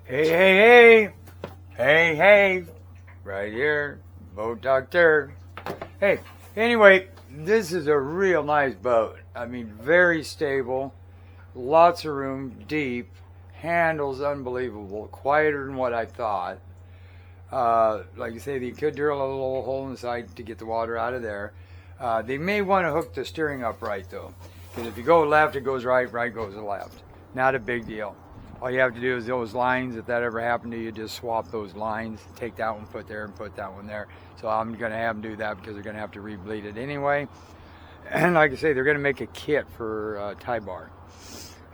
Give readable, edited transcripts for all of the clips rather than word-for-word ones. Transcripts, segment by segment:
Hey, hey, hey. Hey, hey. Right here. Boat doctor. Hey, anyway, this is a real nice boat. I mean, very stable. Lots of room, deep. Handles unbelievable. Quieter than what I thought. Like you say, you could drill a little hole in the side to get the water out of there. They may want to hook the steering up right, though. Because if you go left, it goes right. Right goes left. Not a big deal. All you have to do is those lines, if that ever happened to you, just swap those lines. Take that one, put there, and put that one there. So I'm going to have them do that because they're going to have to re-bleed it anyway. And like I say, they're going to make a kit for tie bar.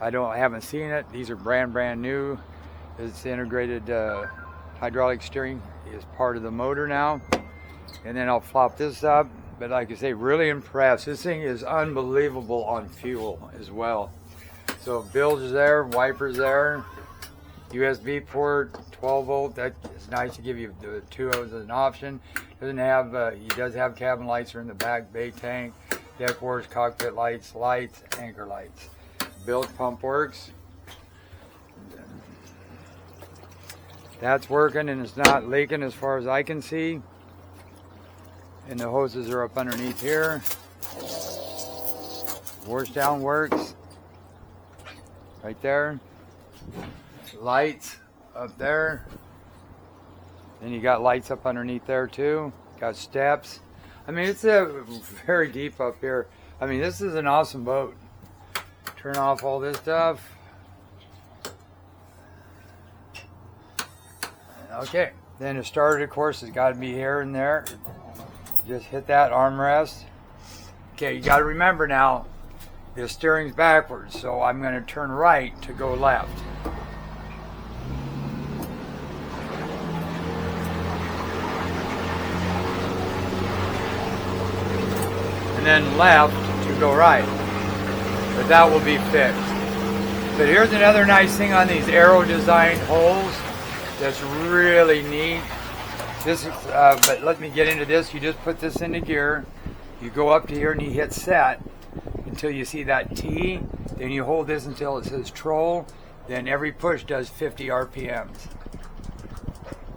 I haven't seen it. These are brand new. It's integrated hydraulic steering is part of the motor now. And then I'll flop this up. But like I say, really impressed. This thing is unbelievable on fuel as well. So bilge is there, wipers there, USB port, 12 volt. That is nice to give you the two as an option. Doesn't have, he does have cabin lights are in the back, bay tank, deck works, cockpit lights, anchor lights. Bilge pump works. That's working and it's not leaking as far as I can see. And the hoses are up underneath here. Washdown works. Right there. Lights up there. Then you got lights up underneath there too. Got steps. I mean, it's very deep up here. I mean, this is an awesome boat. Turn off all this stuff. Okay. Then the starter, of course, has got to be here and there. Just hit that armrest. Okay, you got to remember now, the steering's backwards, so I'm going to turn right to go left. And then left to go right. But that will be fixed. But here's another nice thing on these aero designed holes that's really neat. This is, but let me get into this. You just put this into gear. You go up to here and you hit set until you see that T. Then you hold this until it says troll. Then every push does 50 RPMs.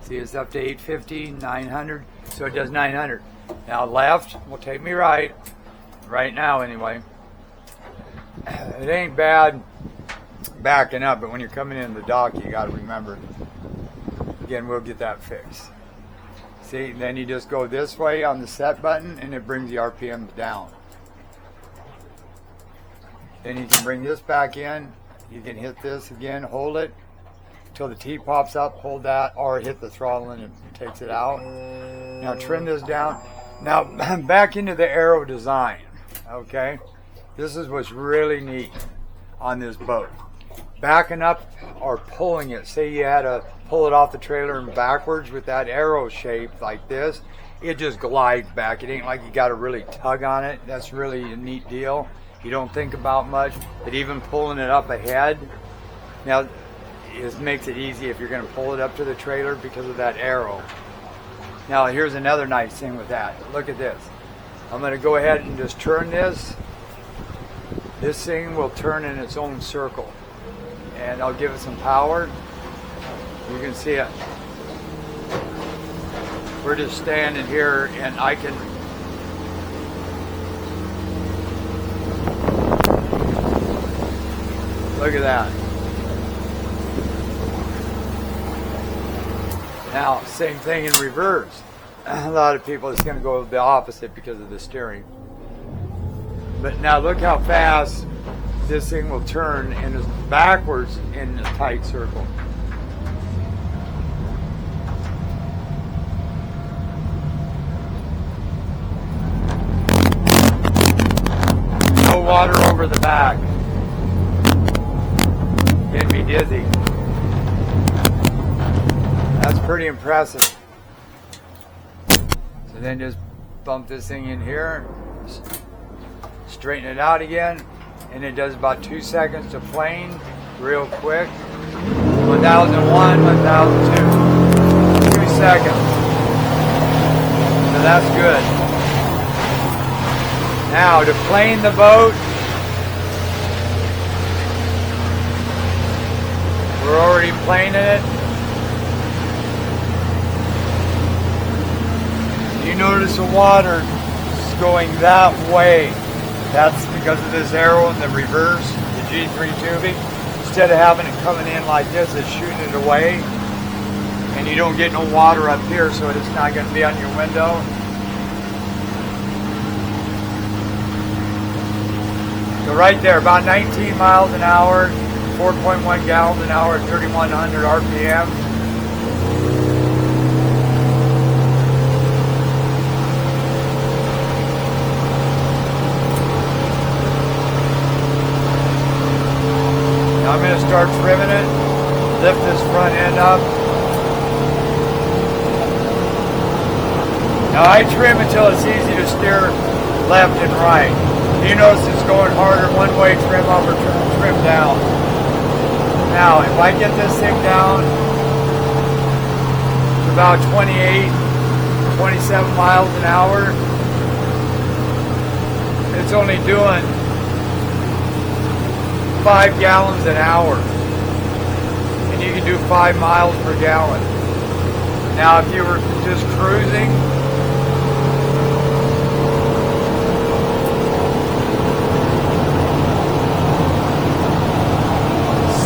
See, it's up to 850, 900. So it does 900. Now left will take me right. Right now anyway. It ain't bad backing up, but when you're coming in the dock, you got to remember. Again, we'll get that fixed. See, then you just go this way on the set button and it brings the RPMs down. Then you can bring this back in. You can hit this again, hold it until the T pops up, hold that, or hit the throttle and it takes it out. Now trim this down. Now back into the aero design, okay? This is what's really neat on this boat. Backing up or pulling it, say you had to pull it off the trailer and backwards with that arrow shape like this, it just glides back. It ain't like you got to really tug on it. That's really a neat deal. You don't think about much, but even pulling it up ahead, now it makes it easy if you're going to pull it up to the trailer because of that arrow. Now here's another nice thing with that. Look at this. I'm going to go ahead and just turn this. This thing will turn in its own circle. And I'll give it some power. You can see it. We're just standing here and I can look at that. Now, same thing in reverse. A lot of people, it's going to go the opposite because of the steering. But now look how fast this thing will turn and is backwards in a tight circle. No water over the back. Getting me dizzy. That's pretty impressive. So then just bump this thing in here, straighten it out again, and it does about 2 seconds to plane, real quick. 1001, 1002, 2 seconds. So that's good. Now to plane the boat, we're already planing it. you notice the water is going that way. That's because of this arrow in the reverse, the G3 tubing. Instead of having it coming in like this, it's shooting it away. And you don't get no water up here, so it's not going to be on your window. So right there, about 19 miles an hour, 4.1 gallons an hour at 3,100 RPM. Now I'm going to start trimming it, lift this front end up. Now I trim until it's easy to steer left and right. You notice it's going harder one way, trim up or trim down. Now if I get this thing down to about 28, 27 miles an hour, it's only doing 5 gallons an hour. And you can do 5 miles per gallon. Now if you were just cruising,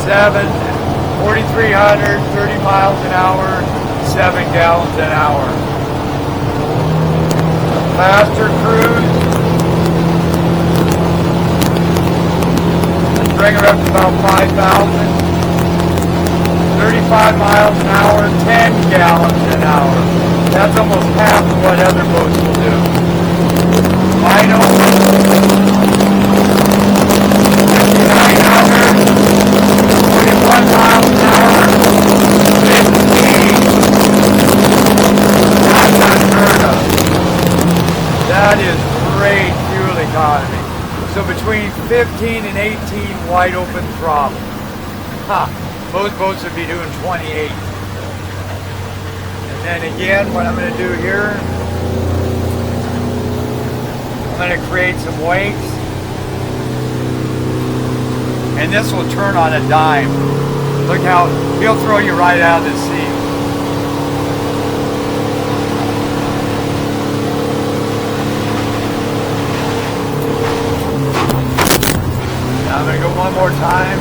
seven, 4,300, 30 miles an hour, 7 gallons an hour. Faster cruise, let's bring her up to about 5,000. 35 miles an hour, 10 gallons an hour. That's almost half of what other boats will do. Final, 5,900. 1 mile an hour, 15. That's unheard of. That is great fuel economy. So between 15 and 18 wide open throttle. Most boats would be doing 28. And then again, what I'm going to do here, I'm going to create some wakes. And this will turn on a dime. Look how he'll throw you right out of the seat. Now I'm going to go one more time.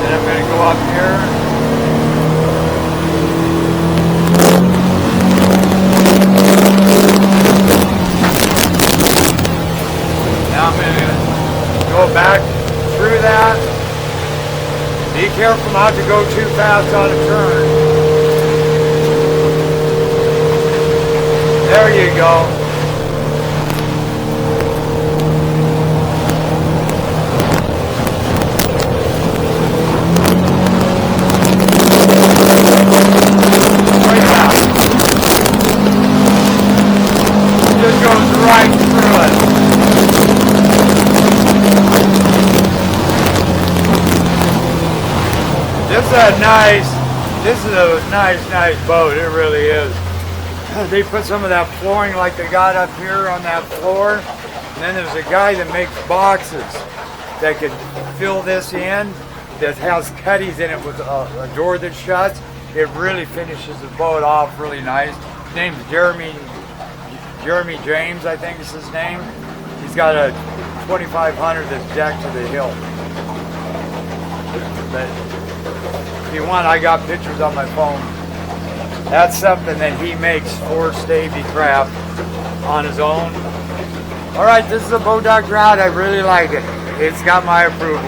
Then I'm going to go up here. I'm going to go back through that. Be careful not to go too fast on a turn. There you go. Right now. It just goes right through it. This is a nice boat. It really is. They put some of that flooring like they got up here on that floor. And then there's a guy that makes boxes that can fill this in that has cutties in it with a door that shuts. It really finishes the boat off really nice. His name's Jeremy James, I think is his name. He's got a 2500 that's decked to the hilt. But if you want, I got pictures on my phone. That's something that he makes for Stabicraft on his own. Alright, this is a Boat Doctor out. I really like it. It's got my approval.